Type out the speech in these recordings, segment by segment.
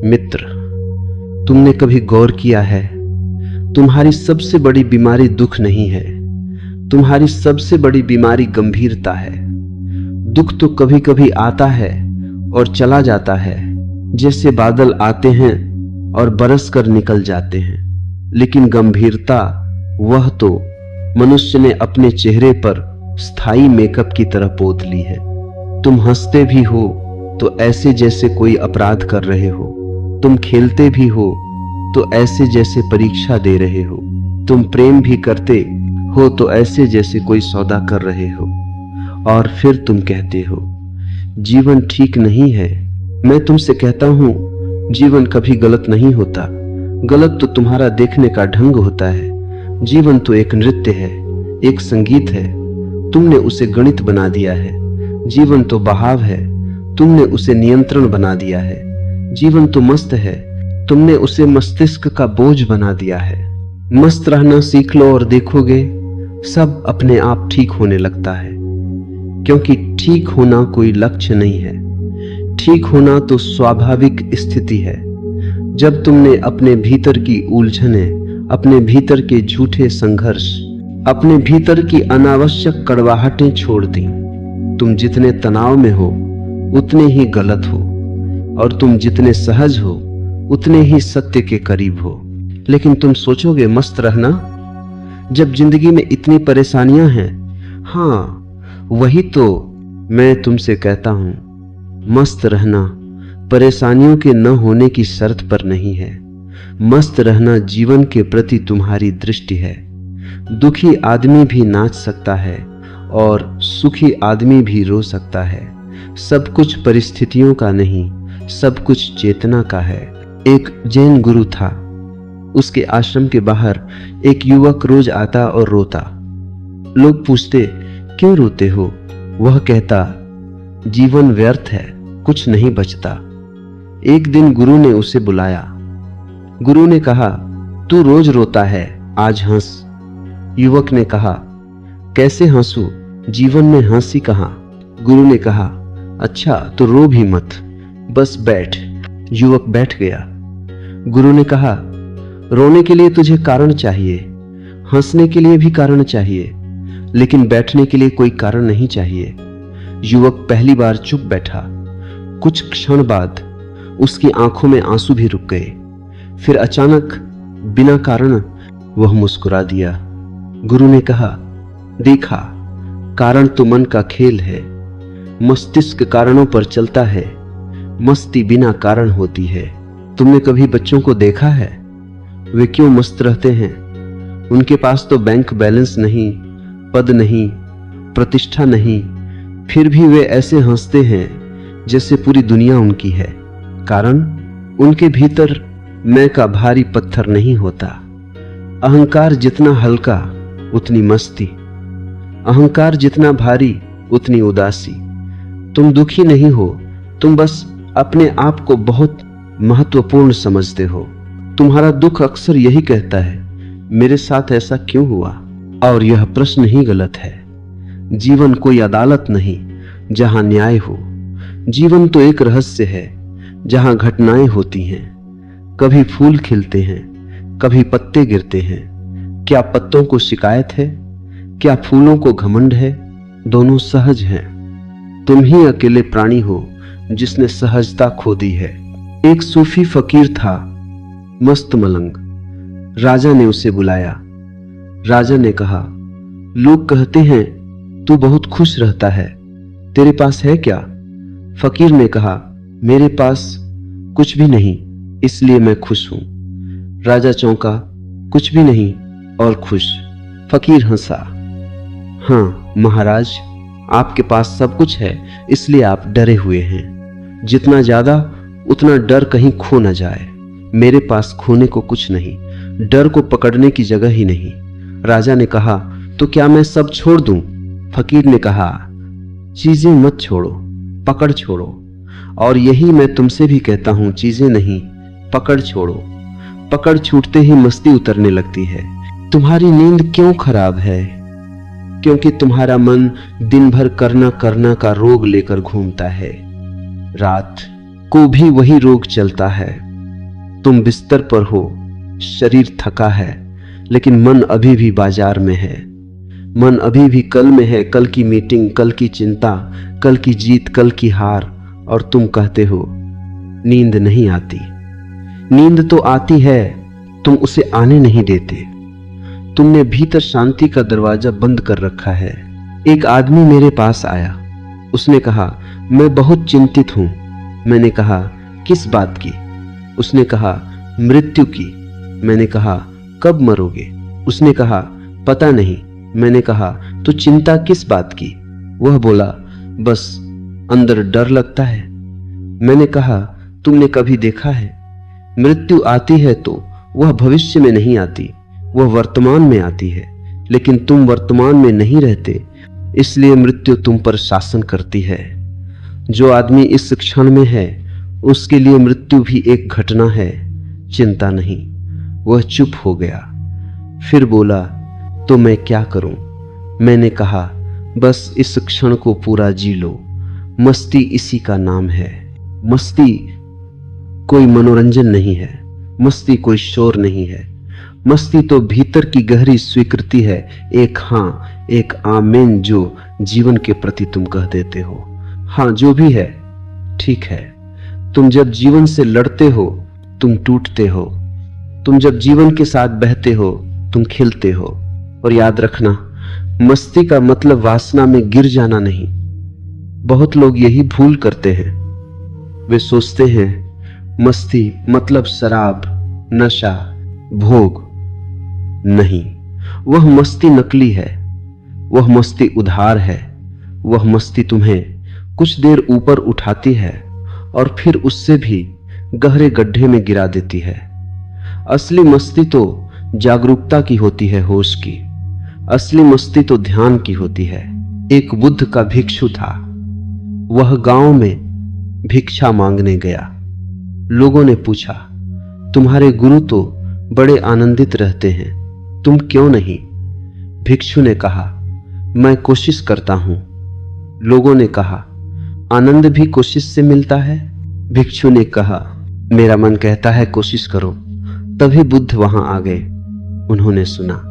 मित्र, तुमने कभी गौर किया है, तुम्हारी सबसे बड़ी बीमारी दुख नहीं है, तुम्हारी सबसे बड़ी बीमारी गंभीरता है। दुख तो कभी कभी आता है और चला जाता है, जैसे बादल आते हैं और बरस कर निकल जाते हैं, लेकिन गंभीरता वह तो मनुष्य ने अपने चेहरे पर स्थायी मेकअप की तरह पोत ली है। तुम हंसते भी हो तो ऐसे जैसे कोई अपराध कर रहे हो, तुम खेलते भी हो तो ऐसे जैसे परीक्षा दे रहे हो, तुम प्रेम भी करते हो तो ऐसे जैसे कोई सौदा कर रहे हो, और फिर तुम कहते हो जीवन ठीक नहीं है। मैं तुमसे कहता हूं, जीवन कभी गलत नहीं होता। गलत तो तुम्हारा देखने का ढंग होता है। जीवन तो एक नृत्य है, एक संगीत है, तुमने उसे गणित बना दिया है। जीवन तो बहाव है, तुमने उसे नियंत्रण बना दिया है। जीवन तो मस्त है, तुमने उसे मस्तिष्क का बोझ बना दिया है। मस्त रहना सीख लो और देखोगे सब अपने आप ठीक होने लगता है, क्योंकि ठीक होना कोई लक्ष्य नहीं है। ठीक होना तो स्वाभाविक स्थिति है। जब तुमने अपने भीतर की उलझने, अपने भीतर के झूठे संघर्ष, अपने भीतर की अनावश्यक कड़वाहटें छोड़ दी, तुम जितने तनाव में हो उतने ही गलत हो, और तुम जितने सहज हो उतने ही सत्य के करीब हो। लेकिन तुम सोचोगे मस्त रहना, जब जिंदगी में इतनी परेशानियां हैं। हाँ, वही तो मैं तुमसे कहता हूं, मस्त रहना परेशानियों के न होने की शर्त पर नहीं है। मस्त रहना जीवन के प्रति तुम्हारी दृष्टि है। दुखी आदमी भी नाच सकता है और सुखी आदमी भी रो सकता है। सब कुछ परिस्थितियों का नहीं, सब कुछ चेतना का है। एक जैन गुरु था, उसके आश्रम के बाहर एक युवक रोज आता और रोता। लोग पूछते, क्यों रोते हो? वह कहता, जीवन व्यर्थ है, कुछ नहीं बचता। एक दिन गुरु ने उसे बुलाया। गुरु ने कहा, तू रोज रोता है, आज हंस। युवक ने कहा, कैसे हंसू, जीवन में हंसी कहां? गुरु ने कहा, अच्छा तो रो भी मत, बस बैठ। युवक बैठ गया। गुरु ने कहा, रोने के लिए तुझे कारण चाहिए, हंसने के लिए भी कारण चाहिए, लेकिन बैठने के लिए कोई कारण नहीं चाहिए। युवक पहली बार चुप बैठा। कुछ क्षण बाद उसकी आंखों में आंसू भी रुक गए। फिर अचानक बिना कारण वह मुस्कुरा दिया। गुरु ने कहा, देखा, कारण तो मन का खेल है, मस्तिष्क कारणों पर चलता है, मस्ती बिना कारण होती है। तुमने कभी बच्चों को देखा है? वे क्यों मस्त रहते हैं? उनके पास तो बैंक बैलेंस नहीं, पद नहीं, प्रतिष्ठा नहीं, फिर भी वे ऐसे हंसते हैं जैसे पूरी दुनिया उनकी है। कारण उनके भीतर मैं का भारी पत्थर नहीं होता। अहंकार जितना हल्का उतनी मस्ती, अहंकार जितना भारी उतनी उदासी। तुम दुखी नहीं हो, तुम बस अपने आप को बहुत महत्वपूर्ण समझते हो। तुम्हारा दुख अक्सर यही कहता है, मेरे साथ ऐसा क्यों हुआ? और यह प्रश्न ही गलत है। जीवन कोई अदालत नहीं जहां न्याय हो। जीवन तो एक रहस्य है जहां घटनाएं होती हैं। कभी फूल खिलते हैं, कभी पत्ते गिरते हैं। क्या पत्तों को शिकायत है? क्या फूलों को घमंड है? दोनों सहज हैं। तुम ही अकेले प्राणी हो जिसने सहजता खो दी है। एक सूफी फकीर था, मस्त मलंग। राजा ने उसे बुलाया। राजा ने कहा, लोग कहते हैं तू बहुत खुश रहता है, तेरे पास है क्या? फकीर ने कहा, मेरे पास कुछ भी नहीं, इसलिए मैं खुश हूं। राजा चौंका, कुछ भी नहीं और खुश? फकीर हंसा, हाँ महाराज, आपके पास सब कुछ है, इसलिए आप डरे हुए हैं। जितना ज्यादा उतना डर कहीं खो न जाए। मेरे पास खोने को कुछ नहीं, डर को पकड़ने की जगह ही नहीं। राजा ने कहा, तो क्या मैं सब छोड़ दूं? फकीर ने कहा, चीजें मत छोड़ो, पकड़ छोड़ो। और यही मैं तुमसे भी कहता हूं, चीजें नहीं, पकड़ छोड़ो। पकड़ छूटते ही मस्ती उतरने लगती है। तुम्हारी नींद क्यों खराब है? क्योंकि तुम्हारा मन दिन भर करना करना का रोग लेकर घूमता है। रात को भी वही रोग चलता है। तुम बिस्तर पर हो, शरीर थका है, लेकिन मन अभी भी बाजार में है। मन अभी भी कल में है, कल की मीटिंग, कल की चिंता, कल की जीत, कल की हार। और तुम कहते हो नींद नहीं आती। नींद तो आती है, तुम उसे आने नहीं देते। तुमने भीतर शांति का दरवाजा बंद कर रखा है। एक आदमी मेरे पास आया। उसने कहा, मैं बहुत चिंतित हूं। मैंने कहा, किस बात की? उसने कहा, मृत्यु की। मैंने कहा, कब मरोगे? उसने कहा, पता नहीं। मैंने कहा, तो चिंता किस बात की? वह बोला, बस अंदर डर लगता है। मैंने कहा, तुमने कभी देखा है, मृत्यु आती है तो वह भविष्य में नहीं आती, वह वर्तमान में आती है। लेकिन तुम वर्तमान में नहीं रहते, इसलिए मृत्यु तुम पर शासन करती है। जो आदमी इस क्षण में है, उसके लिए मृत्यु भी एक घटना है, चिंता नहीं। वह चुप हो गया, फिर बोला, तो मैं क्या करूं? मैंने कहा, बस इस क्षण को पूरा जी लो। मस्ती इसी का नाम है। मस्ती कोई मनोरंजन नहीं है, मस्ती कोई शोर नहीं है। मस्ती तो भीतर की गहरी स्वीकृति है, एक हाँ, एक आमीन जो जीवन के प्रति तुम कह देते हो। हाँ, जो भी है ठीक है। तुम जब जीवन से लड़ते हो, तुम टूटते हो। तुम जब जीवन के साथ बहते हो, तुम खिलते हो। और याद रखना, मस्ती का मतलब वासना में गिर जाना नहीं। बहुत लोग यही भूल करते हैं। वे सोचते हैं मस्ती मतलब शराब, नशा, भोग। नहीं, वह मस्ती नकली है, वह मस्ती उधार है। वह मस्ती तुम्हें कुछ देर ऊपर उठाती है और फिर उससे भी गहरे गड्ढे में गिरा देती है। असली मस्ती तो जागरूकता की होती है, होश की। असली मस्ती तो ध्यान की होती है। एक बुद्ध का भिक्षु था। वह गांव में भिक्षा मांगने गया। लोगों ने पूछा, तुम्हारे गुरु तो बड़े आनंदित रहते हैं, तुम क्यों नहीं? भिक्षु ने कहा, मैं कोशिश करता हूं। लोगों ने कहा, आनंद भी कोशिश से मिलता है? भिक्षु ने कहा, मेरा मन कहता है कोशिश करो। तभी बुद्ध वहां आ गए। उन्होंने सुना।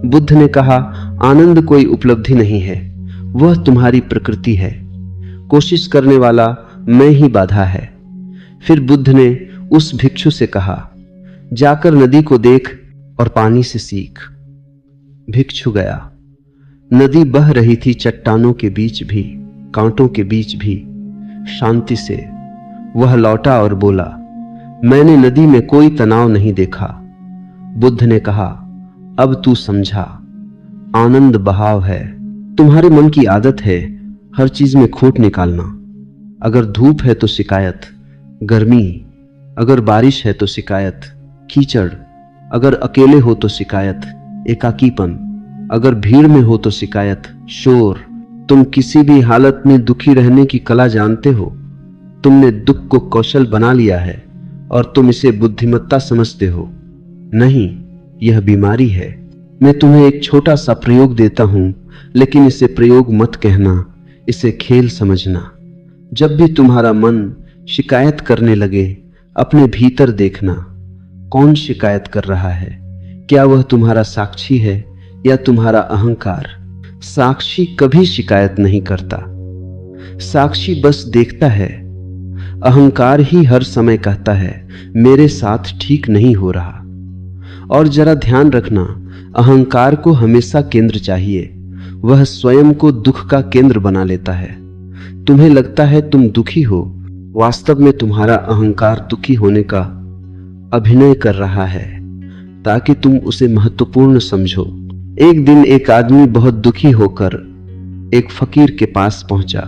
बुद्ध ने कहा, आनंद कोई उपलब्धि नहीं है, वह तुम्हारी प्रकृति है। कोशिश करने वाला मैं ही बाधा है। फिर बुद्ध ने उस भिक्षु से कहा, जाकर नदी को देख और पानी से सीख। भिक्षु गया। नदी बह रही थी, चट्टानों के बीच भी, कांटों के बीच भी, शांति से। वह लौटा और बोला, मैंने नदी में कोई तनाव नहीं देखा। बुद्ध ने कहा, अब तू समझा, आनंद बहाव है। तुम्हारे मन की आदत है हर चीज में खोट निकालना। अगर धूप है तो शिकायत, गर्मी, अगर बारिश है तो शिकायत, कीचड़, अगर अकेले हो तो शिकायत, एकाकीपन, अगर भीड़ में हो तो शिकायत, शोर। तुम किसी भी हालत में दुखी रहने की कला जानते हो। तुमने दुख को कौशल बना लिया है और तुम इसे बुद्धिमत्ता समझते हो। नहीं, यह बीमारी है। मैं तुम्हें एक छोटा सा प्रयोग देता हूं, लेकिन इसे प्रयोग मत कहना, इसे खेल समझना। जब भी तुम्हारा मन शिकायत करने लगे, अपने भीतर देखना, कौन शिकायत कर रहा है? क्या वह तुम्हारा साक्षी है या तुम्हारा अहंकार? साक्षी कभी शिकायत नहीं करता, साक्षी बस देखता है। अहंकार ही हर समय कहता है, मेरे साथ ठीक नहीं हो रहा। और जरा ध्यान रखना, अहंकार को हमेशा केंद्र चाहिए। वह स्वयं को दुख का केंद्र बना लेता है। तुम्हें लगता है तुम दुखी हो, वास्तव में तुम्हारा अहंकार दुखी होने का अभिनय कर रहा है ताकि तुम उसे महत्वपूर्ण समझो। एक दिन एक आदमी बहुत दुखी होकर एक फकीर के पास पहुंचा।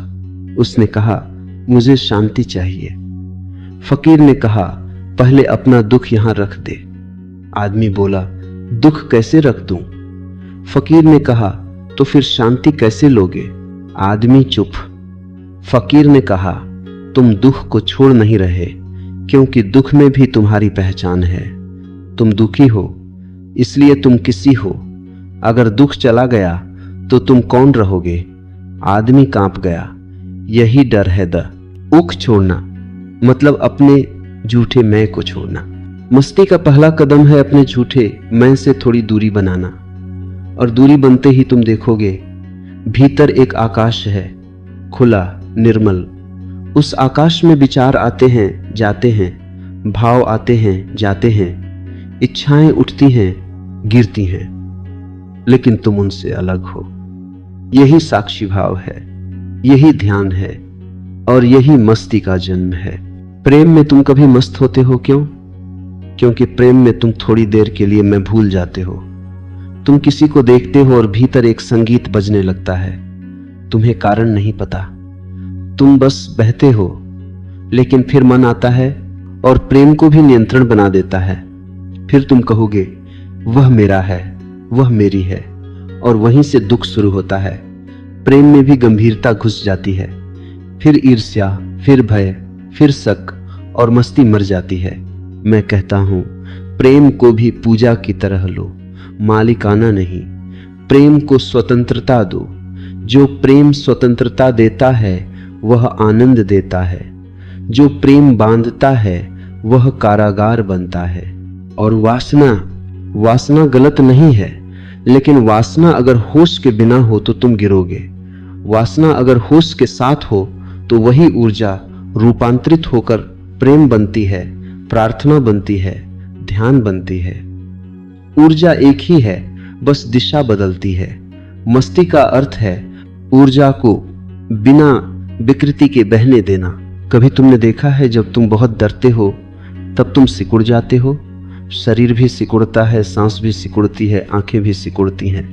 उसने कहा, मुझे शांति चाहिए। फकीर ने कहा, पहले अपना दुख यहां रख दे। आदमी बोला, दुख कैसे रख दूं? फकीर ने कहा, तो फिर शांति कैसे लोगे? आदमी चुप। फकीर ने कहा, तुम दुख को छोड़ नहीं रहे, क्योंकि दुख में भी तुम्हारी पहचान है। तुम दुखी हो, इसलिए तुम किसी हो। अगर दुख चला गया तो तुम कौन रहोगे? आदमी कांप गया। यही डर है, द उख छोड़ना, मतलब अपने झूठे मैं को छोड़ना। मस्ती का पहला कदम है अपने झूठे मैं से थोड़ी दूरी बनाना, और दूरी बनते ही तुम देखोगे भीतर एक आकाश है, खुला, निर्मल। उस आकाश में विचार आते हैं, जाते हैं, भाव आते हैं, जाते हैं, इच्छाएं उठती हैं, गिरती हैं, लेकिन तुम उनसे अलग हो। यही साक्षी भाव है, यही ध्यान है, और यही मस्ती का जन्म है। प्रेम में तुम कभी मस्त होते हो क्यों? क्योंकि प्रेम में तुम थोड़ी देर के लिए मैं भूल जाते हो। तुम किसी को देखते हो और भीतर एक संगीत बजने लगता है। तुम्हें कारण नहीं पता, तुम बस बहते हो, लेकिन फिर मन आता है और प्रेम को भी नियंत्रण बना देता है। फिर तुम कहोगे वह मेरा है, वह मेरी है, और वहीं से दुख शुरू होता है। प्रेम में भी गंभीरता घुस जाती है, फिर ईर्ष्या, फिर भय, फिर शक, और मस्ती मर जाती है। मैं कहता हूं प्रेम को भी पूजा की तरह लो, मालिकाना नहीं। प्रेम को स्वतंत्रता दो। जो प्रेम स्वतंत्रता देता है वह आनंद देता है। जो प्रेम बांधता है वह कारागार बनता है। और वासना गलत नहीं है, लेकिन वासना अगर होश के बिना हो तो तुम गिरोगे। वासना अगर होश के साथ हो तो वही ऊर्जा रूपांतरित होकर प्रेम बनती है, प्रार्थना बनती है, ध्यान बनती है। ऊर्जा एक ही है, बस दिशा बदलती है। मस्ती का अर्थ है ऊर्जा को बिना विकृति के बहने देना। कभी तुमने देखा है जब तुम बहुत डरते हो तब तुम सिकुड़ जाते हो? शरीर भी सिकुड़ता है, सांस भी सिकुड़ती है, आंखें भी सिकुड़ती हैं।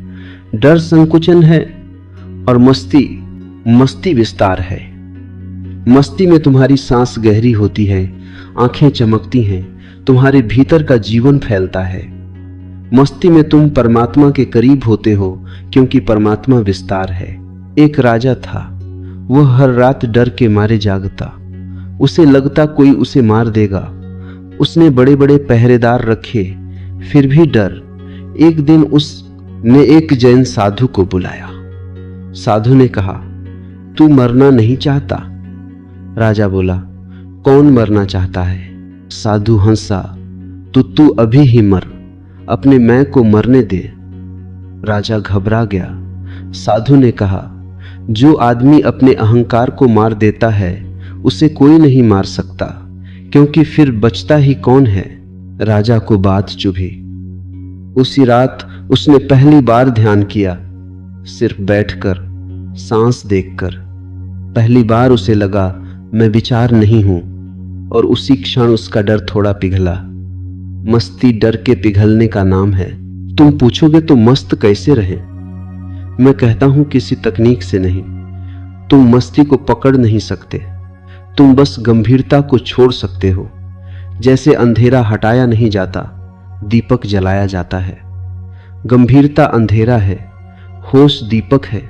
डर संकुचन है और मस्ती विस्तार है। मस्ती में तुम्हारी सांस गहरी होती है, आंखें चमकती हैं, तुम्हारे भीतर का जीवन फैलता है। मस्ती में तुम परमात्मा के करीब होते हो, क्योंकि परमात्मा विस्तार है। एक राजा था, वह हर रात डर के मारे जागता। उसे लगता कोई उसे मार देगा। उसने बड़े बड़े पहरेदार रखे, फिर भी डर। एक दिन उसने एक जैन साधु को बुलाया। साधु ने कहा, तू मरना नहीं चाहता? राजा बोला, कौन मरना चाहता है? साधु हंसा, तू अभी ही मर, अपने मैं को मरने दे। राजा घबरा गया। साधु ने कहा, जो आदमी अपने अहंकार को मार देता है उसे कोई नहीं मार सकता, क्योंकि फिर बचता ही कौन है। राजा को बात चुभी। उसी रात उसने पहली बार ध्यान किया, सिर्फ बैठकर, सांस देखकर। पहली बार उसे लगा मैं विचार नहीं हूं, और उसी क्षण उसका डर थोड़ा पिघला। मस्ती डर के पिघलने का नाम है। तुम पूछोगे तो मस्त कैसे रहे? मैं कहता हूं किसी तकनीक से नहीं। तुम मस्ती को पकड़ नहीं सकते, तुम बस गंभीरता को छोड़ सकते हो। जैसे अंधेरा हटाया नहीं जाता, दीपक जलाया जाता है। गंभीरता अंधेरा है, होश दीपक है।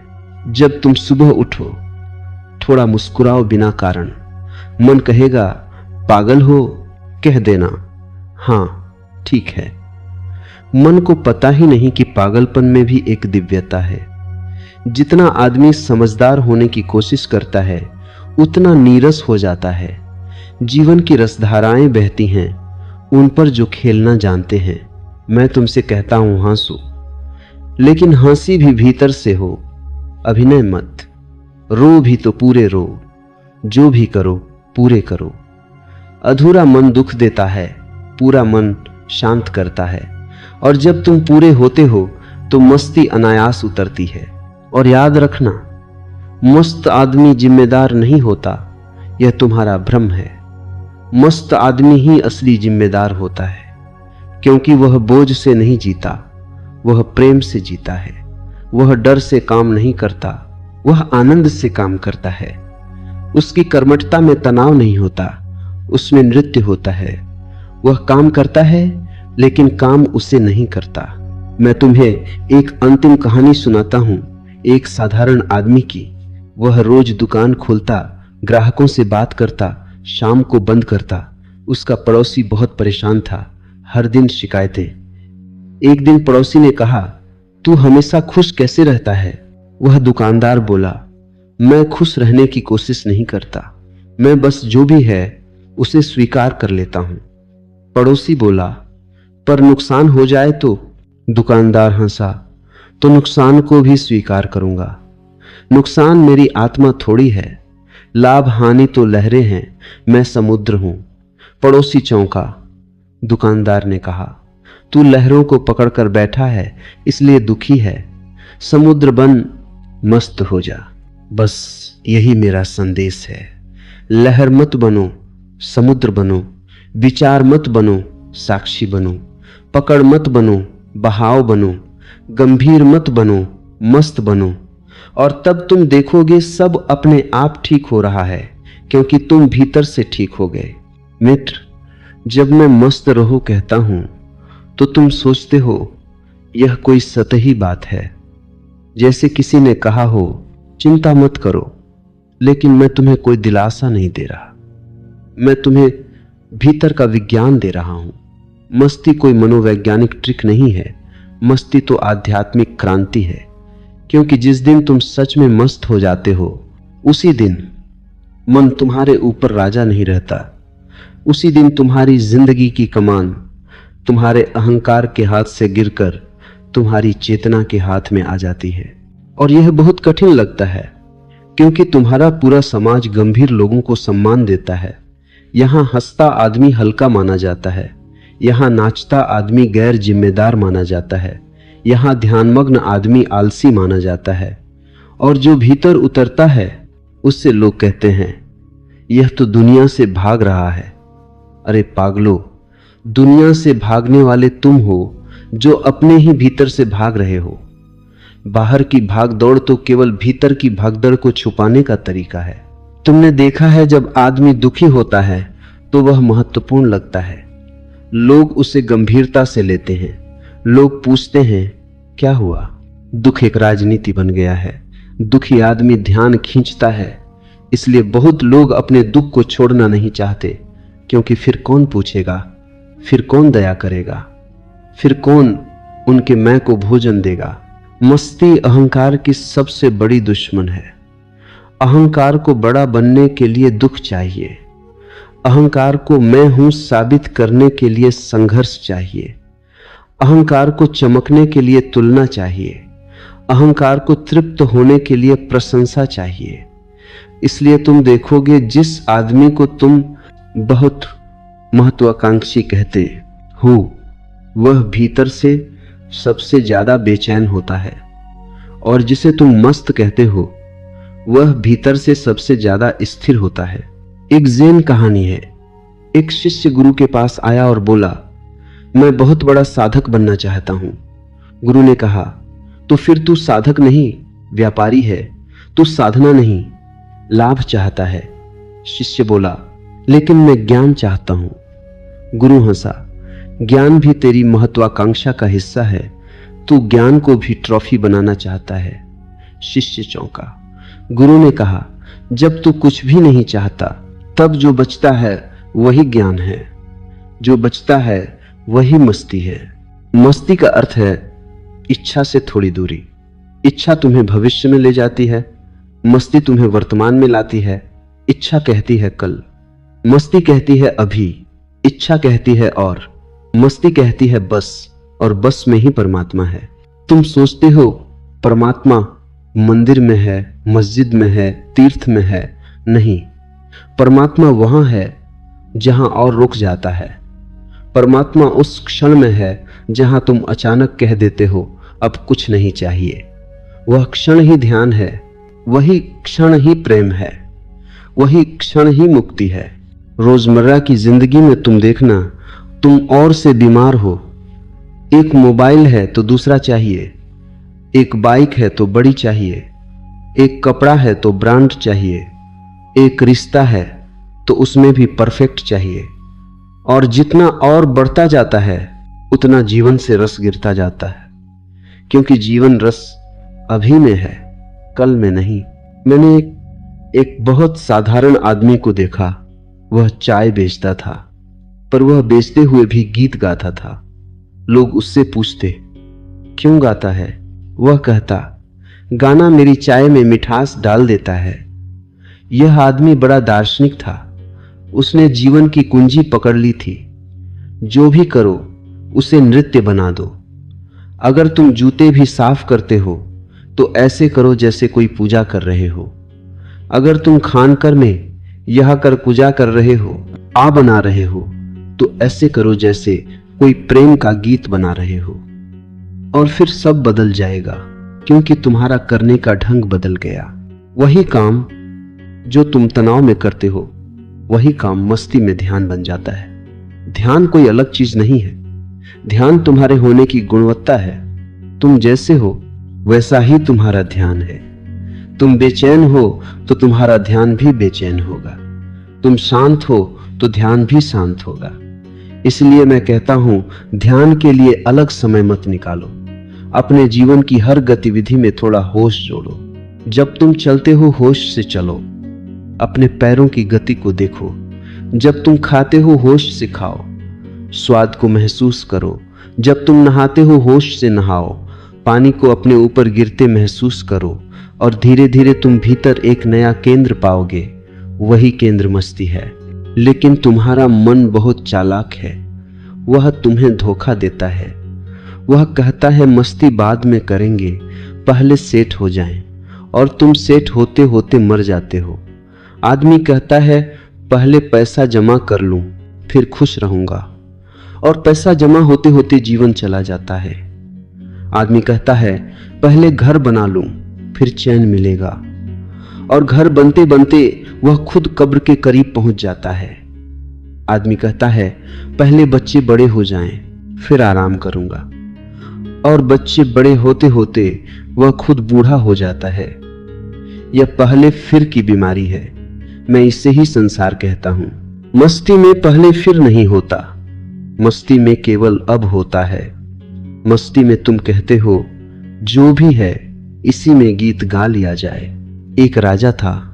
जब तुम सुबह उठो, थोड़ा मुस्कुराओ बिना कारण। मन कहेगा पागल हो, कह देना हाँ ठीक है। मन को पता ही नहीं कि पागलपन में भी एक दिव्यता है। जितना आदमी समझदार होने की कोशिश करता है उतना नीरस हो जाता है। जीवन की रसधाराएं बहती हैं उन पर जो खेलना जानते हैं। मैं तुमसे कहता हूं हंसो, लेकिन हंसी भी भीतर से हो, अभिनय मत। रो भी तो पूरे रो, जो भी करो पूरे करो। अधूरा मन दुख देता है, पूरा मन शांत करता है। और जब तुम पूरे होते हो तो मस्ती अनायास उतरती है। और याद रखना, मस्त आदमी जिम्मेदार नहीं होता, यह तुम्हारा भ्रम है। मस्त आदमी ही असली जिम्मेदार होता है, क्योंकि वह बोझ से नहीं जीता, वह प्रेम से जीता है। वह डर से काम नहीं करता, वह आनंद से काम करता है। उसकी कर्मठता में तनाव नहीं होता, उसमें नृत्य होता है। वह काम करता है लेकिन काम उसे नहीं करता। मैं तुम्हें एक अंतिम कहानी सुनाता हूं, एक साधारण आदमी की। वह रोज दुकान खोलता, ग्राहकों से बात करता, शाम को बंद करता। उसका पड़ोसी बहुत परेशान था, हर दिन शिकायतें। एक दिन पड़ोसी ने कहा, तू हमेशा खुश कैसे रहता है? वह दुकानदार बोला, मैं खुश रहने की कोशिश नहीं करता, मैं बस जो भी है उसे स्वीकार कर लेता हूं। पड़ोसी बोला, पर नुकसान हो जाए तो? दुकानदार हंसा, तो नुकसान को भी स्वीकार करूंगा। नुकसान मेरी आत्मा थोड़ी है, लाभ हानि तो लहरें हैं, मैं समुद्र हूं। पड़ोसी चौंका। दुकानदार ने कहा, तू लहरों को पकड़कर बैठा है इसलिए दुखी है। समुद्र बन, मस्त हो जा। बस यही मेरा संदेश है। लहर मत बनो, समुद्र बनो। विचार मत बनो, साक्षी बनो। पकड़ मत बनो, बहाव बनो। गंभीर मत बनो, मस्त बनो। और तब तुम देखोगे सब अपने आप ठीक हो रहा है, क्योंकि तुम भीतर से ठीक हो गए। मित्र, जब मैं मस्त रहो कहता हूं तो तुम सोचते हो यह कोई सतही बात है, जैसे किसी ने कहा हो चिंता मत करो। लेकिन मैं तुम्हें कोई दिलासा नहीं दे रहा, मैं तुम्हें भीतर का विज्ञान दे रहा हूं। मस्ती कोई मनोवैज्ञानिक ट्रिक नहीं है, मस्ती तो आध्यात्मिक क्रांति है। क्योंकि जिस दिन तुम सच में मस्त हो जाते हो, उसी दिन मन तुम्हारे ऊपर राजा नहीं रहता। उसी दिन तुम्हारी जिंदगी की कमान तुम्हारे अहंकार के हाथ से गिरकर तुम्हारी चेतना के हाथ में आ जाती है। और यह बहुत कठिन लगता है, क्योंकि तुम्हारा पूरा समाज गंभीर लोगों को सम्मान देता है। यहां हंसता आदमी हल्का माना जाता है, यहां नाचता आदमी गैर जिम्मेदार माना जाता है, यहां ध्यानमग्न आदमी आलसी माना जाता है। और जो भीतर उतरता है उससे लोग कहते हैं यह तो दुनिया से भाग रहा है। अरे पागलो, दुनिया से भागने वाले तुम हो जो अपने ही भीतर से भाग रहे हो। बाहर की भाग दौड़ तो केवल भीतर की भागदौड़ को छुपाने का तरीका है। तुमने देखा है जब आदमी दुखी होता है तो वह महत्वपूर्ण लगता है। लोग उसे गंभीरता से लेते हैं। लोग पूछते हैं क्या हुआ? दुख एक राजनीति बन गया है। दुखी आदमी ध्यान खींचता है, इसलिए बहुत लोग अपने दुख को छोड़ना नहीं चाहते, क्योंकि फिर कौन पूछेगा, फिर कौन दया करेगा, फिर कौन उनके मैं को भोजन देगा। मस्ती अहंकार की सबसे बड़ी दुश्मन है। अहंकार को बड़ा बनने के लिए दुख चाहिए। अहंकार को मैं हूं साबित करने के लिए संघर्ष चाहिए। अहंकार को चमकने के लिए तुलना चाहिए। अहंकार को तृप्त होने के लिए प्रशंसा चाहिए। इसलिए तुम देखोगे जिस आदमी को तुम बहुत महत्वाकांक्षी कहते हो, वह भीतर से सबसे ज्यादा बेचैन होता है, और जिसे तुम मस्त कहते हो वह भीतर से सबसे ज्यादा स्थिर होता है। एक ज़ेन कहानी है। एक शिष्य गुरु के पास आया और बोला, मैं बहुत बड़ा साधक बनना चाहता हूं। गुरु ने कहा, तो फिर तू साधक नहीं व्यापारी है। तू साधना नहीं लाभ चाहता है। शिष्य बोला, लेकिन मैं ज्ञान चाहता हूं। गुरु हंसा, ज्ञान भी तेरी महत्वाकांक्षा का हिस्सा है। तू ज्ञान को भी ट्रॉफी बनाना चाहता है। शिष्य चौंका। गुरु ने कहा, जब तू कुछ भी नहीं चाहता तब जो बचता है वही ज्ञान है। जो बचता है वही मस्ती है। मस्ती का अर्थ है इच्छा से थोड़ी दूरी। इच्छा तुम्हें भविष्य में ले जाती है, मस्ती तुम्हें वर्तमान में लाती है। इच्छा कहती है कल, मस्ती कहती है अभी। इच्छा कहती है और मस्ती कहती है बस, और बस में ही परमात्मा है। तुम सोचते हो परमात्मा मंदिर में है, मस्जिद में है, तीर्थ में है। नहीं, परमात्मा वहां है जहां और रुक जाता है। परमात्मा उस क्षण में है जहां तुम अचानक कह देते हो अब कुछ नहीं चाहिए। वह क्षण ही ध्यान है, वही क्षण ही प्रेम है, वही क्षण ही मुक्ति है। रोजमर्रा की जिंदगी में तुम देखना, तुम और से बीमार हो। एक मोबाइल है तो दूसरा चाहिए, एक बाइक है तो बड़ी चाहिए, एक कपड़ा है तो ब्रांड चाहिए, एक रिश्ता है तो उसमें भी परफेक्ट चाहिए। और जितना और बढ़ता जाता है उतना जीवन से रस गिरता जाता है, क्योंकि जीवन रस अभी में है, कल में नहीं। मैंने एक बहुत साधारण आदमी को देखा। वह चाय बेचता था, पर वह बेचते हुए भी गीत गाता था। लोग उससे पूछते, क्यों गाता है? वह कहता, गाना मेरी चाय में मिठास डाल देता है। यह आदमी बड़ा दार्शनिक था। उसने जीवन की कुंजी पकड़ ली थी। जो भी करो उसे नृत्य बना दो। अगर तुम जूते भी साफ करते हो तो ऐसे करो जैसे कोई पूजा कर रहे हो। अगर तुम खानकर में यह कर पूजा कर रहे हो, आ बना रहे हो, तो ऐसे करो जैसे कोई प्रेम का गीत बना रहे हो। और फिर सब बदल जाएगा, क्योंकि तुम्हारा करने का ढंग बदल गया। वही काम जो तुम तनाव में करते हो, वही काम मस्ती में ध्यान बन जाता है। ध्यान कोई अलग चीज नहीं है, ध्यान तुम्हारे होने की गुणवत्ता है। तुम जैसे हो वैसा ही तुम्हारा ध्यान है। तुम बेचैन हो तो तुम्हारा ध्यान भी बेचैन होगा। तुम शांत हो तो ध्यान भी शांत होगा। इसलिए मैं कहता हूं, ध्यान के लिए अलग समय मत निकालो। अपने जीवन की हर गतिविधि में थोड़ा होश जोड़ो। जब तुम चलते हो होश से चलो, अपने पैरों की गति को देखो। जब तुम खाते हो होश से खाओ, स्वाद को महसूस करो। जब तुम नहाते हो होश से नहाओ, पानी को अपने ऊपर गिरते महसूस करो। और धीरे धीरे तुम भीतर एक नया केंद्र पाओगे। वही केंद्र मस्ती है। लेकिन तुम्हारा मन बहुत चालाक है, वह तुम्हें धोखा देता है। वह कहता है मस्ती बाद में करेंगे, पहले सेट हो जाएं। और तुम सेट होते होते मर जाते हो। आदमी कहता है पहले पैसा जमा कर लूं, फिर खुश रहूंगा। और पैसा जमा होते होते जीवन चला जाता है। आदमी कहता है पहले घर बना लूं, फिर चैन मिलेगा। और घर बनते बनते वह खुद कब्र के करीब पहुंच जाता है। आदमी कहता है पहले बच्चे बड़े हो जाएं, फिर आराम करूंगा। और बच्चे बड़े होते होते वह खुद बूढ़ा हो जाता है। यह पहले फिर की बीमारी है। मैं इसे ही संसार कहता हूं। मस्ती में पहले फिर नहीं होता, मस्ती में केवल अब होता है। मस्ती में तुम कहते हो जो भी है इसी में गीत गा लिया जाए। एक राजा था,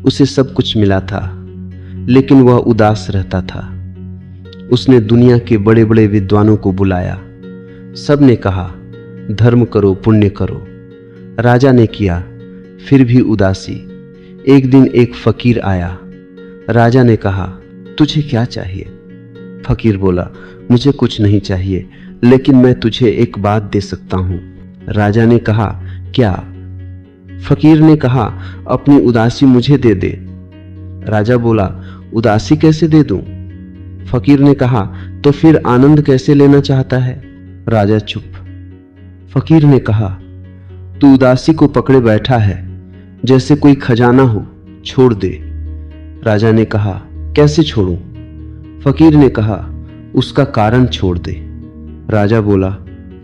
उसे सब कुछ मिला था, लेकिन वह उदास रहता था। उसने दुनिया के बड़े बड़े विद्वानों को बुलाया। सब ने कहा धर्म करो, पुण्य करो। राजा ने किया, फिर भी उदासी। एक दिन एक फकीर आया। राजा ने कहा तुझे क्या चाहिए? फकीर बोला मुझे कुछ नहीं चाहिए, लेकिन मैं तुझे एक बात दे सकता हूं। राजा ने कहा क्या? फकीर ने कहा अपनी उदासी मुझे दे दे। राजा बोला उदासी कैसे दे दूं? फकीर ने कहा तो फिर आनंद कैसे लेना चाहता है? राजा चुप। फकीर ने कहा तू उदासी को पकड़े बैठा है, जैसे कोई खजाना हो, छोड़ दे। राजा ने कहा कैसे छोड़ूं? फकीर ने कहा उसका कारण छोड़ दे। राजा बोला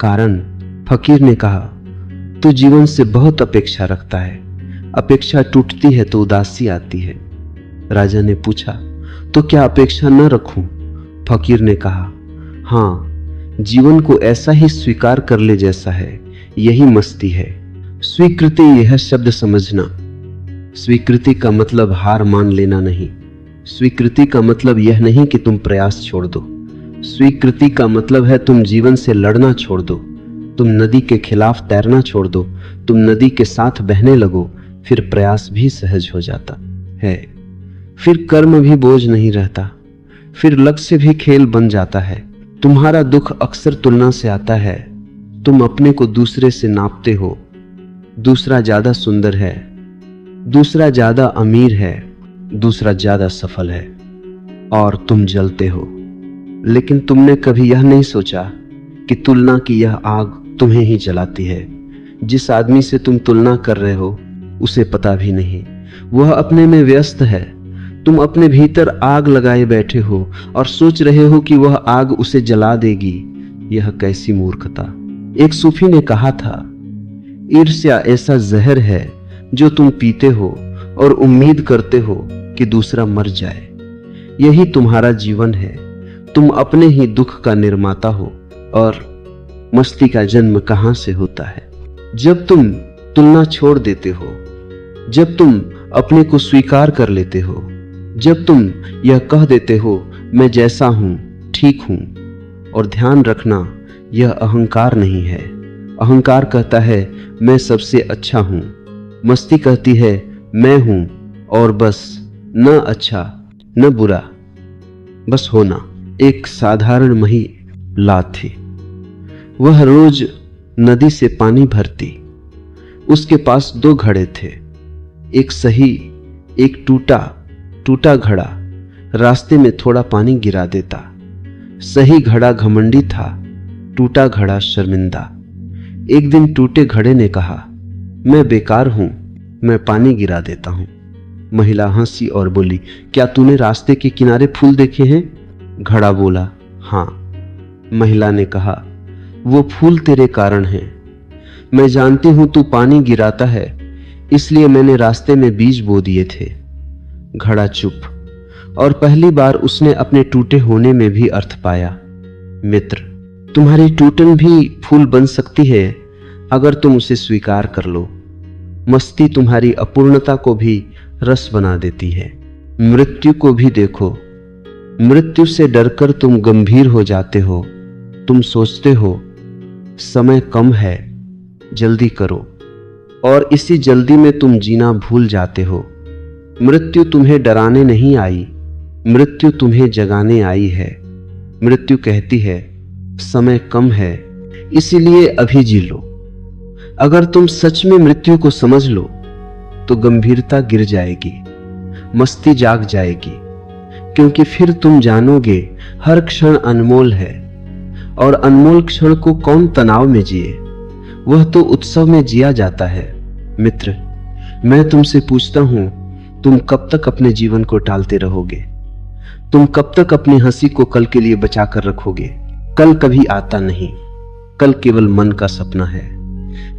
कारण? फकीर ने कहा तू जीवन से बहुत अपेक्षा रखता है, अपेक्षा टूटती है तो उदासी आती है। राजा ने पूछा तो क्या अपेक्षा न रखूं? फकीर ने कहा हाँ, जीवन को ऐसा ही स्वीकार कर ले जैसा है, यही मस्ती है। स्वीकृति यह शब्द समझना। स्वीकृति का मतलब हार मान लेना नहीं। स्वीकृति का मतलब यह नहीं कि तुम प्रयास छोड़ दो। स्वीकृति का मतलब है तुम जीवन से लड़ना छोड़ दो, तुम नदी के खिलाफ तैरना छोड़ दो, तुम नदी के साथ बहने लगो, फिर प्रयास भी सहज हो जाता है। फिर कर्म भी बोझ नहीं रहता, फिर लक्ष्य भी खेल बन जाता है। तुम्हारा दुख अक्सर तुलना से आता है। तुम अपने को दूसरे से नापते हो। दूसरा ज्यादा सुंदर है, दूसरा ज्यादा अमीर है, दूसरा ज्यादा सफल है, और तुम जलते हो। लेकिन तुमने कभी यह नहीं सोचा कि तुलना की यह आग तुम्हें ही जलाती है। जिस आदमी से तुम तुलना कर रहे हो उसे पता भी नहीं, वह अपने में व्यस्त है। तुम अपने भीतर आग लगाए बैठे हो और सोच रहे हो कि वह आग उसे जला देगी। यह कैसी मूर्खता। एक सूफी ने कहा था, ईर्ष्या ऐसा जहर है जो तुम पीते हो और उम्मीद करते हो कि दूसरा मर जाए। यही तुम्हारा जीवन है। तुम अपने ही दुख का निर्माता हो। और मस्ती का जन्म कहां से होता है? जब तुम तुलना छोड़ देते हो, जब तुम अपने को स्वीकार कर लेते हो, जब तुम यह कह देते हो मैं जैसा हूं ठीक हूं। और ध्यान रखना, यह अहंकार नहीं है। अहंकार कहता है मैं सबसे अच्छा हूं। मस्ती कहती है मैं हूं और बस, न अच्छा न बुरा, बस होना। एक साधारण महिला थी। वह रोज नदी से पानी भरती। उसके पास 2 घड़े थे, एक सही, एक टूटा घड़ा रास्ते में थोड़ा पानी गिरा देता। सही घड़ा घमंडी था, टूटा घड़ा शर्मिंदा। एक दिन टूटे घड़े ने कहा, मैं बेकार हूं, मैं पानी गिरा देता हूं। महिला हंसी और बोली, क्या तूने रास्ते के किनारे फूल देखे हैं? घड़ा बोला, हां। महिला ने कहा, वो फूल तेरे कारण हैं। मैं जानती हूं तू पानी गिराता है, इसलिए मैंने रास्ते में बीज बो दिए थे। घड़ा चुप, और पहली बार उसने अपने टूटे होने में भी अर्थ पाया। मित्र, तुम्हारी टूटन भी फूल बन सकती है अगर तुम उसे स्वीकार कर लो। मस्ती तुम्हारी अपूर्णता को भी रस बना देती है। मृत्यु को भी देखो। मृत्यु से डरकर तुम गंभीर हो जाते हो। तुम सोचते हो समय कम है, जल्दी करो, और इसी जल्दी में तुम जीना भूल जाते हो। मृत्यु तुम्हें डराने नहीं आई, मृत्यु तुम्हें जगाने आई है। मृत्यु कहती है समय कम है, इसीलिए अभी जी लो। अगर तुम सच में मृत्यु को समझ लो तो गंभीरता गिर जाएगी, मस्ती जाग जाएगी, क्योंकि फिर तुम जानोगे हर क्षण अनमोल है, और अनमोल क्षण को कौन तनाव में जिए, वह तो उत्सव में जिया जाता है। मित्र, मैं तुमसे पूछता हूं, तुम कब तक अपने जीवन को टालते रहोगे? तुम कब तक अपनी हंसी को कल के लिए बचा कर रखोगे? कल कभी आता नहीं, कल केवल मन का सपना है।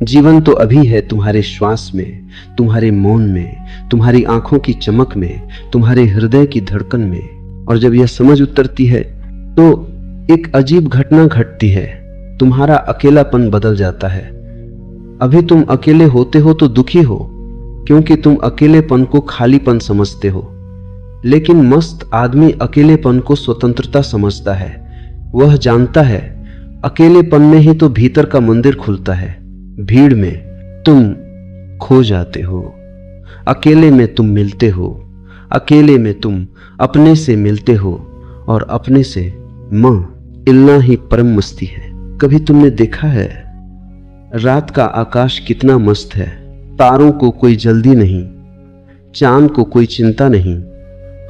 जीवन तो अभी है, तुम्हारे श्वास में, तुम्हारे मौन में, तुम्हारी आंखों की चमक में, तुम्हारे हृदय की धड़कन में। और जब यह समझ उतरती है तो एक अजीब घटना घटती है, तुम्हारा अकेलापन बदल जाता है। अभी तुम अकेले होते हो तो दुखी हो, क्योंकि तुम अकेलेपन को खालीपन समझते हो। लेकिन मस्त आदमी अकेलेपन को स्वतंत्रता समझता है। वह जानता है अकेलेपन में ही तो भीतर का मंदिर खुलता है। भीड़ में तुम खो जाते हो, अकेले में तुम मिलते हो, अकेले में तुम अपने से मिलते हो, और अपने से मिलना ही परम मस्ती है। कभी तुमने देखा है रात का आकाश कितना मस्त है? तारों को कोई जल्दी नहीं, चांद को कोई चिंता नहीं,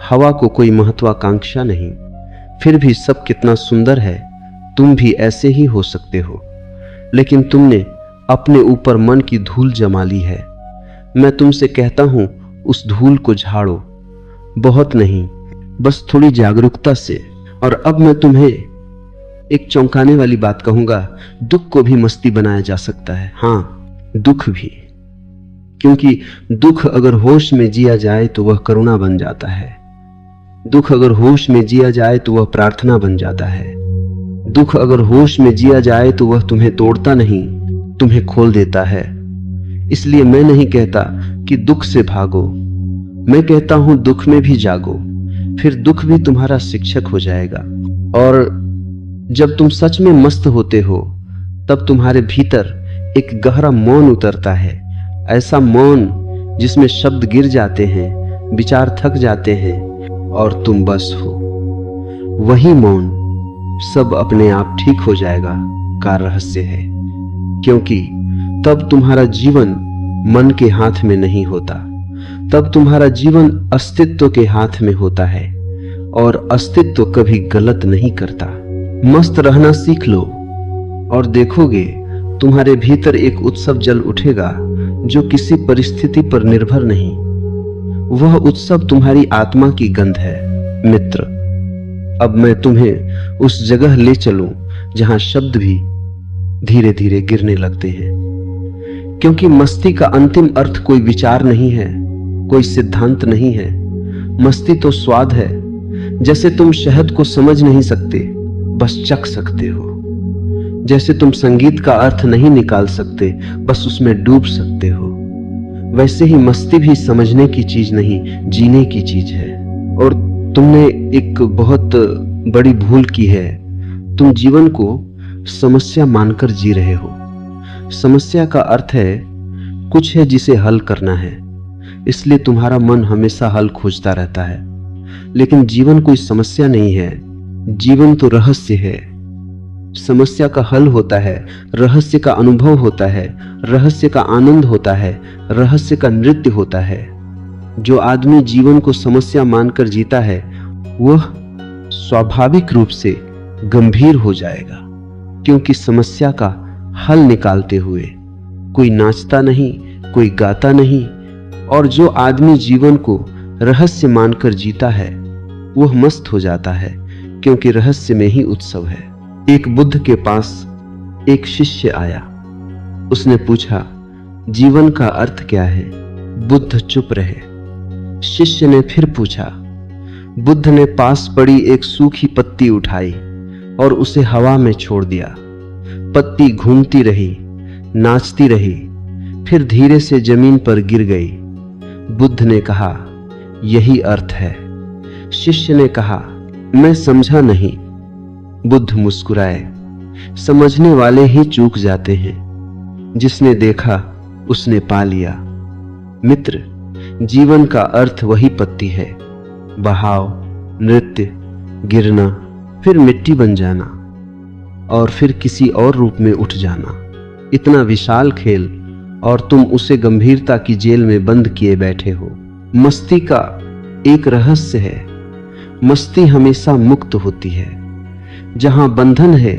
हवा को कोई महत्वाकांक्षा नहीं, फिर भी सब कितना सुंदर है। तुम भी ऐसे ही हो सकते हो, लेकिन तुमने अपने ऊपर मन की धूल जमा ली है। मैं तुमसे कहता हूं, उस धूल को झाड़ो, बहुत नहीं, बस थोड़ी जागरूकता से। और अब मैं तुम्हें एक चौंकाने वाली बात कहूंगा, दुख को भी मस्ती बनाया जा सकता है। हाँ, दुख भी, क्योंकि दुख अगर होश में जिया जाए तो वह करुणा बन जाता है। दुख अगर होश में जिया जाए तो वह प्रार्थना बन जाता है। दुख अगर होश में जिया जाए तो वह तुम्हें तोड़ता नहीं, तुम्हें खोल देता है। इसलिए मैं नहीं कहता कि दुख से भागो, मैं कहता हूं दुख में भी जागो, फिर दुख भी तुम्हारा शिक्षक हो जाएगा। और जब तुम सच में मस्त होते हो तब तुम्हारे भीतर एक गहरा मौन उतरता है, ऐसा मौन जिसमें शब्द गिर जाते हैं, विचार थक जाते हैं और तुम बस हो। वही मौन सब अपने आप ठीक हो जाएगा का रहस्य है, क्योंकि तब तुम्हारा जीवन मन के हाथ में नहीं होता, तब तुम्हारा जीवन अस्तित्व के हाथ में होता है, और अस्तित्व कभी गलत नहीं करता। मस्त रहना सीख लो और देखोगे तुम्हारे भीतर एक उत्सव जल उठेगा जो किसी परिस्थिति पर निर्भर नहीं। वह उत्सव तुम्हारी आत्मा की गंध है। मित्र, अब मैं तुम्हें उस जगह ले चलूं जहां शब्द भी धीरे धीरे गिरने लगते हैं, क्योंकि मस्ती का अंतिम अर्थ कोई विचार नहीं है, कोई सिद्धांत नहीं है। मस्ती तो स्वाद है। जैसे तुम शहद को समझ नहीं सकते, बस चख सकते हो। जैसे तुम संगीत का अर्थ नहीं निकाल सकते, बस उसमें डूब सकते हो, वैसे ही मस्ती भी समझने की चीज नहीं, जीने की चीज है। और तुमने एक बहुत बड़ी भूल की है। तुम जीवन को समस्या मानकर जी रहे हो। समस्या का अर्थ है कुछ है जिसे हल करना है, इसलिए तुम्हारा मन हमेशा हल खोजता रहता है। लेकिन जीवन कोई समस्या नहीं है, जीवन तो रहस्य है। समस्या का हल होता है, रहस्य का अनुभव होता है, रहस्य का आनंद होता है, रहस्य का नृत्य होता है। जो आदमी जीवन को समस्या मानकर जीता है वह स्वाभाविक रूप से गंभीर हो जाएगा, क्योंकि समस्या का हल निकालते हुए कोई नाचता नहीं, कोई गाता नहीं। और जो आदमी जीवन को रहस्य मानकर जीता है वह मस्त हो जाता है, क्योंकि रहस्य में ही उत्सव है। एक बुद्ध के पास एक शिष्य आया। उसने पूछा, जीवन का अर्थ क्या है? बुद्ध चुप रहे। शिष्य ने फिर पूछा। बुद्ध ने पास पड़ी एक सूखी पत्ती उठाई और उसे हवा में छोड़ दिया। पत्ती घूमती रही, नाचती रही, फिर धीरे से जमीन पर गिर गई। बुद्ध ने कहा, यही अर्थ है। शिष्य ने कहा, मैं समझा नहीं। बुद्ध मुस्कुराए। समझने वाले ही चूक जाते हैं, जिसने देखा उसने पा लिया। मित्र, जीवन का अर्थ वही पत्ती है, बहाव, नृत्य, गिरना, फिर मिट्टी बन जाना और फिर किसी और रूप में उठ जाना। इतना विशाल खेल और तुम उसे गंभीरता की जेल में बंद किए बैठे हो। मस्ती का एक रहस्य है, मस्ती हमेशा मुक्त होती है। जहां बंधन है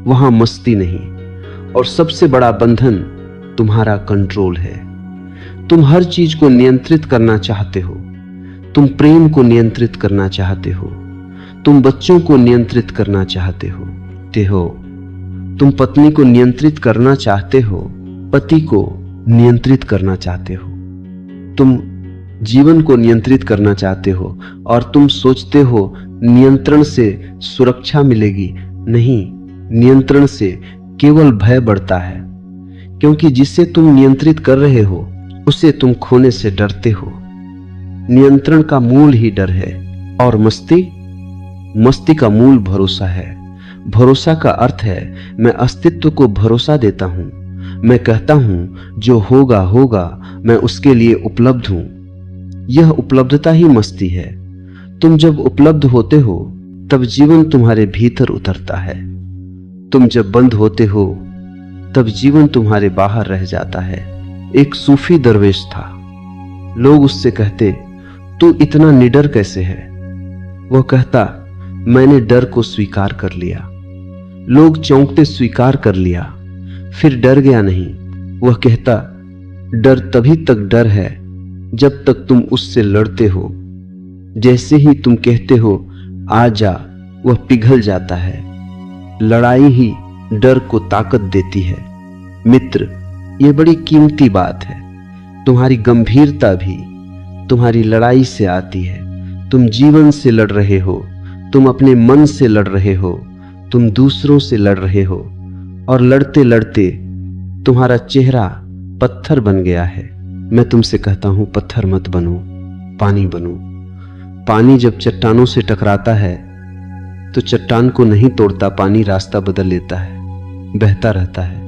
वहां मस्ती नहीं। और सबसे बड़ा बंधन तुम्हारा कंट्रोल है। तुम हर चीज को नियंत्रित करना चाहते हो। तुम प्रेम को नियंत्रित करना चाहते हो। तुम बच्चों को नियंत्रित करना चाहते हो। तुम पत्नी को नियंत्रित करना चाहते हो, पति को नियंत्रित करना चाहते हो। तुम जीवन को नियंत्रित करना चाहते हो और तुम सोचते हो नियंत्रण से सुरक्षा मिलेगी। नहीं, नियंत्रण से केवल भय बढ़ता है, क्योंकि जिसे तुम नियंत्रित कर रहे हो उसे तुम खोने से डरते हो। नियंत्रण का मूल ही डर है। और मस्ती का मूल भरोसा है। भरोसा का अर्थ है मैं अस्तित्व को भरोसा देता हूं। मैं कहता हूं जो होगा होगा, मैं उसके लिए उपलब्ध हूं। यह उपलब्धता ही मस्ती है। तुम जब उपलब्ध होते हो तब जीवन तुम्हारे भीतर उतरता है। तुम जब बंद होते हो तब जीवन तुम्हारे बाहर रह जाता है। एक सूफी दरवेश था। लोग उससे कहते, तू इतना निडर कैसे है? वह कहता, मैंने डर को स्वीकार कर लिया। लोग चौंकते, स्वीकार कर लिया, फिर डर गया नहीं। वह कहता, डर तभी तक डर है जब तक तुम उससे लड़ते हो। जैसे ही तुम कहते हो आ जा, वह पिघल जाता है। लड़ाई ही डर को ताकत देती है। मित्र, यह बड़ी कीमती बात है। तुम्हारी गंभीरता भी तुम्हारी लड़ाई से आती है। तुम जीवन से लड़ रहे हो, तुम अपने मन से लड़ रहे हो, तुम दूसरों से लड़ रहे हो, और लड़ते लड़ते तुम्हारा चेहरा पत्थर बन गया है। मैं तुमसे कहता हूं, पत्थर मत बनो, पानी बनो। पानी जब चट्टानों से टकराता है तो चट्टान को नहीं तोड़ता, पानी रास्ता बदल लेता है, बहता रहता है।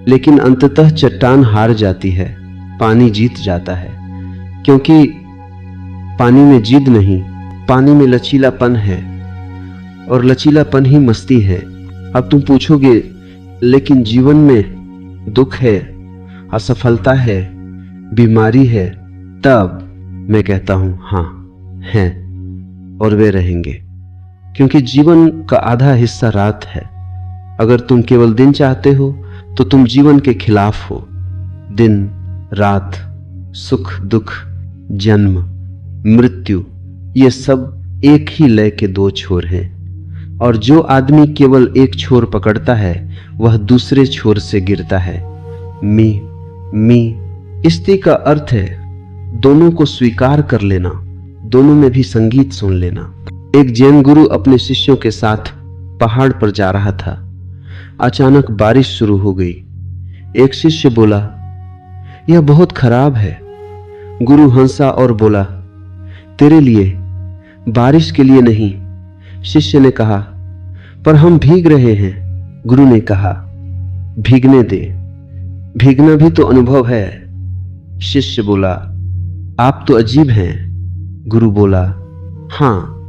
लेकिन अंततः चट्टान हार जाती है, पानी जीत जाता है। क्योंकि पानी में जिद नहीं, पानी में लचीलापन है, और लचीलापन ही मस्ती है। अब तुम पूछोगे, लेकिन जीवन में दुख है, असफलता है, बीमारी है, तब मैं कहता हूं हां हैं, और वे रहेंगे। क्योंकि जीवन का आधा हिस्सा रात है। अगर तुम केवल दिन चाहते हो तो तुम जीवन के खिलाफ हो। दिन, रात, सुख, दुख, जन्म, मृत्यु, ये सब एक ही लय के दो छोर हैं। और जो आदमी केवल एक छोर पकड़ता है वह दूसरे छोर से गिरता है। मी स्त्री का अर्थ है दोनों को स्वीकार कर लेना, दोनों में भी संगीत सुन लेना। एक जैन गुरु अपने शिष्यों के साथ पहाड़ पर जा रहा था। अचानक बारिश शुरू हो गई। एक शिष्य बोला, यह बहुत खराब है। गुरु हंसा और बोला, तेरे लिए, बारिश के लिए नहीं। शिष्य ने कहा, पर हम भीग रहे हैं। गुरु ने कहा, भीगने दे, भीगना भी तो अनुभव है। शिष्य बोला, आप तो अजीब हैं। गुरु बोला, हां,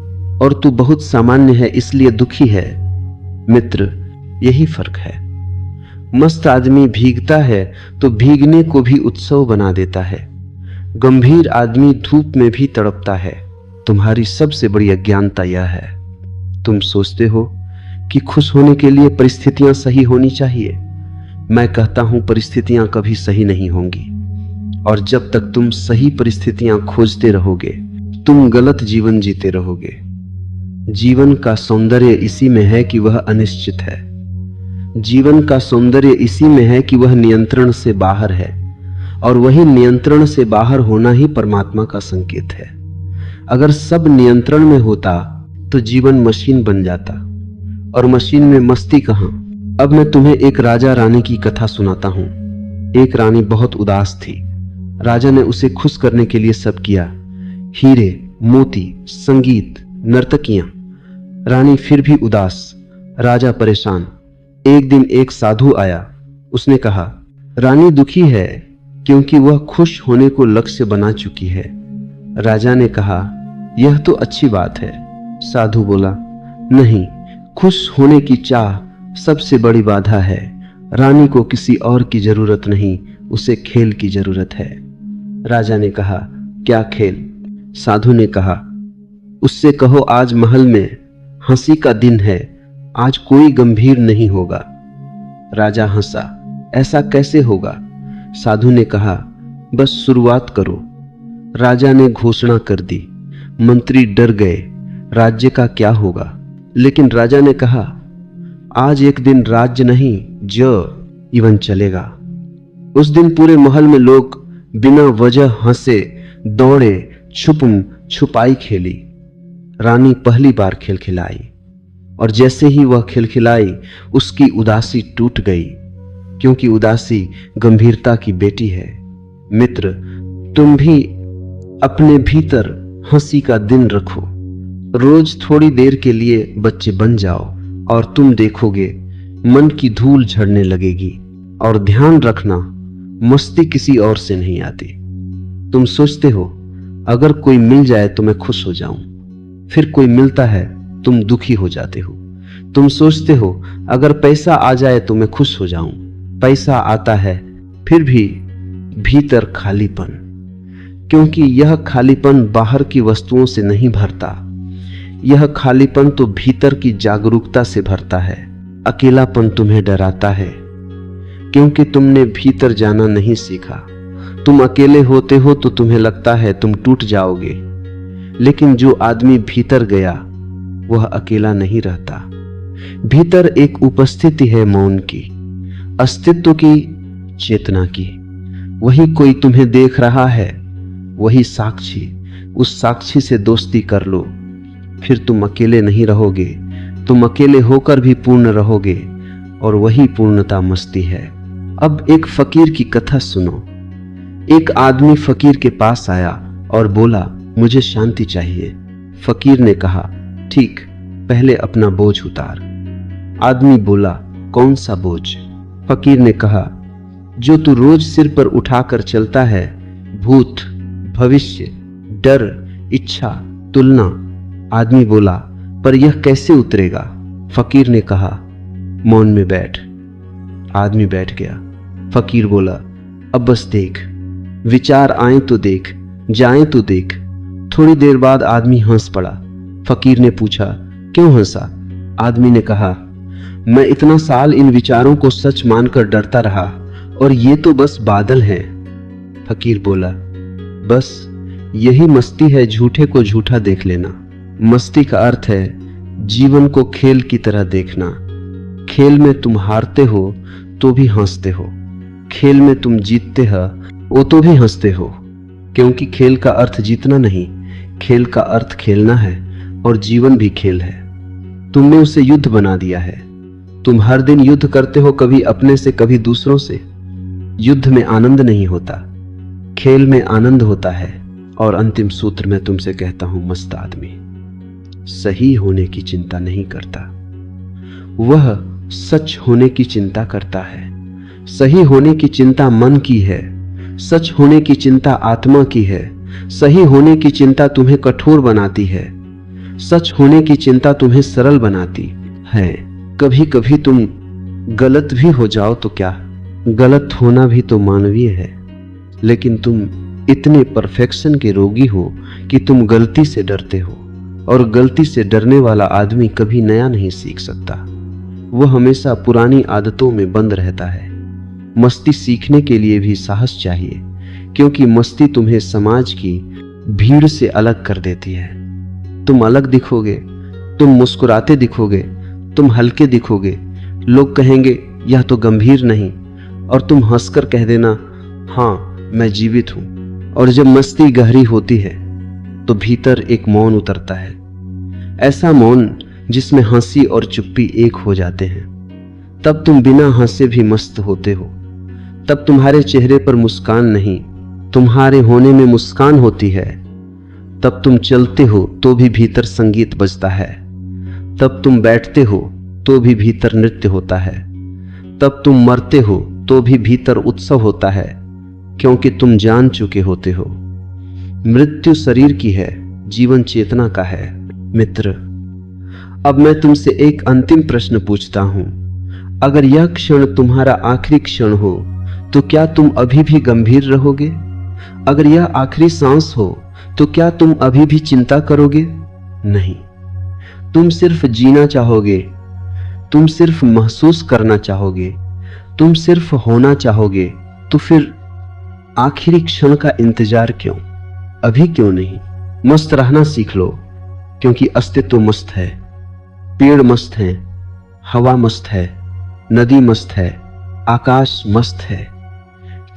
और तू बहुत सामान्य है इसलिए दुखी है। मित्र, यही फर्क है। मस्त आदमी भीगता है तो भीगने को भी उत्सव बना देता है। गंभीर आदमी धूप में भी तड़पता है। तुम्हारी सबसे बड़ी अज्ञानता यह है, तुम सोचते हो कि खुश होने के लिए परिस्थितियां सही होनी चाहिए। मैं कहता हूं परिस्थितियां कभी सही नहीं होंगी, और जब तक तुम सही परिस्थितियां खोजते रहोगे तुम गलत जीवन जीते रहोगे। जीवन का सौंदर्य इसी में है कि वह अनिश्चित है। जीवन का सौंदर्य इसी में है कि वह नियंत्रण से बाहर है, और वही नियंत्रण से बाहर होना ही परमात्मा का संकेत है। अगर सब नियंत्रण में होता तो जीवन मशीन बन जाता, और मशीन में मस्ती कहां। अब मैं तुम्हें एक राजा रानी की कथा सुनाता हूं। एक रानी बहुत उदास थी। राजा ने उसे खुश करने के लिए सब किया, हीरे, मोती, संगीत, नर्तकियां। रानी फिर भी उदास, राजा परेशान। एक दिन एक साधु आया। उसने कहा, रानी दुखी है क्योंकि वह खुश होने को लक्ष्य बना चुकी है। राजा ने कहा, यह तो अच्छी बात है। साधु बोला, नहीं, खुश होने की चाह सबसे बड़ी बाधा है। रानी को किसी और की जरूरत नहीं, उसे खेल की जरूरत है। राजा ने कहा, क्या खेल? साधु ने कहा, उससे कहो आज महल में हंसी का दिन है, आज कोई गंभीर नहीं होगा। राजा हंसा, ऐसा कैसे होगा? साधु ने कहा, बस शुरुआत करो। राजा ने घोषणा कर दी। मंत्री डर गए, राज्य का क्या होगा? लेकिन राजा ने कहा, आज एक दिन राज्य नहीं जीवन चलेगा। उस दिन पूरे महल में लोग बिना वजह हंसे, दौड़े, छुपम छुपाई खेली। रानी पहली बार खिलखिलाई, और जैसे ही वह खिलखिलाई उसकी उदासी टूट गई, क्योंकि उदासी गंभीरता की बेटी है। मित्र, तुम भी अपने भीतर हंसी का दिन रखो। रोज थोड़ी देर के लिए बच्चे बन जाओ और तुम देखोगे मन की धूल झड़ने लगेगी। और ध्यान रखना, मस्ती किसी और से नहीं आती। तुम सोचते हो अगर कोई मिल जाए तो मैं खुश हो जाऊं, फिर कोई मिलता है तुम दुखी हो जाते हो। तुम सोचते हो अगर पैसा आ जाए तो मैं खुश हो जाऊं, पैसा आता है फिर भी भीतर खालीपन, क्योंकि यह खालीपन बाहर की वस्तुओं से नहीं भरता। यह खालीपन तो भीतर की जागरूकता से भरता है। अकेलापन तुम्हें डराता है क्योंकि तुमने भीतर जाना नहीं सीखा। तुम अकेले होते हो तो तुम्हें लगता है तुम टूट जाओगे, लेकिन जो आदमी भीतर गया वह अकेला नहीं रहता। भीतर एक उपस्थिति है मौन की, अस्तित्व की, चेतना की। वही कोई तुम्हें देख रहा है, वही साक्षी। उस साक्षी से दोस्ती कर लो, फिर तुम अकेले नहीं रहोगे। तुम अकेले होकर भी पूर्ण रहोगे, और वही पूर्णता मस्ती है। अब एक फकीर की कथा सुनो। एक आदमी फकीर के पास आया और बोला, मुझे शांति चाहिए। फकीर ने कहा, ठीक, पहले अपना बोझ उतार। आदमी बोला, कौन सा बोझ? फकीर ने कहा, जो तू रोज सिर पर उठाकर चलता है, भूत, भविष्य, डर, इच्छा, तुलना। आदमी बोला, पर यह कैसे उतरेगा? फकीर ने कहा, मौन में बैठ। आदमी बैठ गया। फकीर बोला, अब बस देख, विचार आए तो देख, जाए तो देख। थोड़ी देर बाद आदमी हंस पड़ा। फकीर ने पूछा, क्यों हंसा? आदमी ने कहा, मैं इतना साल इन विचारों को सच मानकर डरता रहा, और ये तो बस बादल हैं। फकीर बोला, बस यही मस्ती है, झूठे को झूठा देख लेना। मस्ती का अर्थ है जीवन को खेल की तरह देखना। खेल में तुम हारते हो तो भी हंसते हो, खेल में तुम जीतते हो वो तो भी हंसते हो, क्योंकि खेल का अर्थ जीतना नहीं, खेल का अर्थ खेलना है, और जीवन भी खेल है। तुमने उसे युद्ध बना दिया है। तुम हर दिन युद्ध करते हो, कभी अपने से कभी दूसरों से। युद्ध में आनंद नहीं होता, खेल में आनंद होता है। और अंतिम सूत्र मैं तुमसे कहता हूं, मस्त आदमी सही होने की चिंता नहीं करता, वह सच होने की चिंता करता है। सही होने की चिंता मन की है, सच होने की चिंता आत्मा की है। सही होने की चिंता तुम्हें कठोर बनाती है, सच होने की चिंता तुम्हें सरल बनाती है। कभी कभी तुम गलत भी हो जाओ तो क्या, गलत होना भी तो मानवीय है। लेकिन तुम इतने परफेक्शन के रोगी हो कि तुम गलती से डरते हो, और गलती से डरने वाला आदमी कभी नया नहीं सीख सकता। वो हमेशा पुरानी आदतों में बंद रहता है। मस्ती सीखने के लिए भी साहस चाहिए, क्योंकि मस्ती तुम्हें समाज की भीड़ से अलग कर देती है। तुम अलग दिखोगे, तुम मुस्कुराते दिखोगे, तुम हल्के दिखोगे। लोग कहेंगे यह तो गंभीर नहीं, और तुम हंसकर कह देना हाँ मैं जीवित हूं। और जब मस्ती गहरी होती है तो भीतर एक मौन उतरता है, ऐसा मौन जिसमें हंसी और चुप्पी एक हो जाते हैं। तब तुम बिना हंसे भी मस्त होते हो। तब तुम्हारे चेहरे पर मुस्कान नहीं, तुम्हारे होने में मुस्कान होती है। तब तुम चलते हो तो भी भीतर संगीत बजता है। तब तुम बैठते हो तो भी भीतर नृत्य होता है। तब तुम मरते हो तो भी भीतर उत्सव होता है, क्योंकि तुम जान चुके होते हो मृत्यु शरीर की है, जीवन चेतना का है। मित्र, अब मैं तुमसे एक अंतिम प्रश्न पूछता हूं। अगर यह क्षण तुम्हारा आखिरी क्षण हो तो क्या तुम अभी भी गंभीर रहोगे? अगर यह आखिरी सांस हो तो क्या तुम अभी भी चिंता करोगे? नहीं, तुम सिर्फ जीना चाहोगे, तुम सिर्फ महसूस करना चाहोगे, तुम सिर्फ होना चाहोगे। तो फिर आखिरी क्षण का इंतजार क्यों? अभी क्यों नहीं मस्त रहना सीख लो, क्योंकि अस्तित्व मस्त है। पेड़ मस्त है, हवा मस्त है, नदी मस्त है, आकाश मस्त है।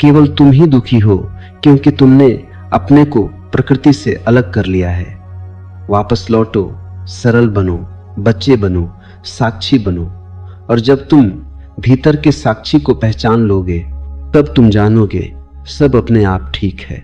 केवल तुम ही दुखी हो, क्योंकि तुमने अपने को प्रकृति से अलग कर लिया है। वापस लौटो, सरल बनो, बच्चे बनो, साक्षी बनो। और जब तुम भीतर के साक्षी को पहचान लोगे, तब तुम जानोगे सब अपने आप ठीक है।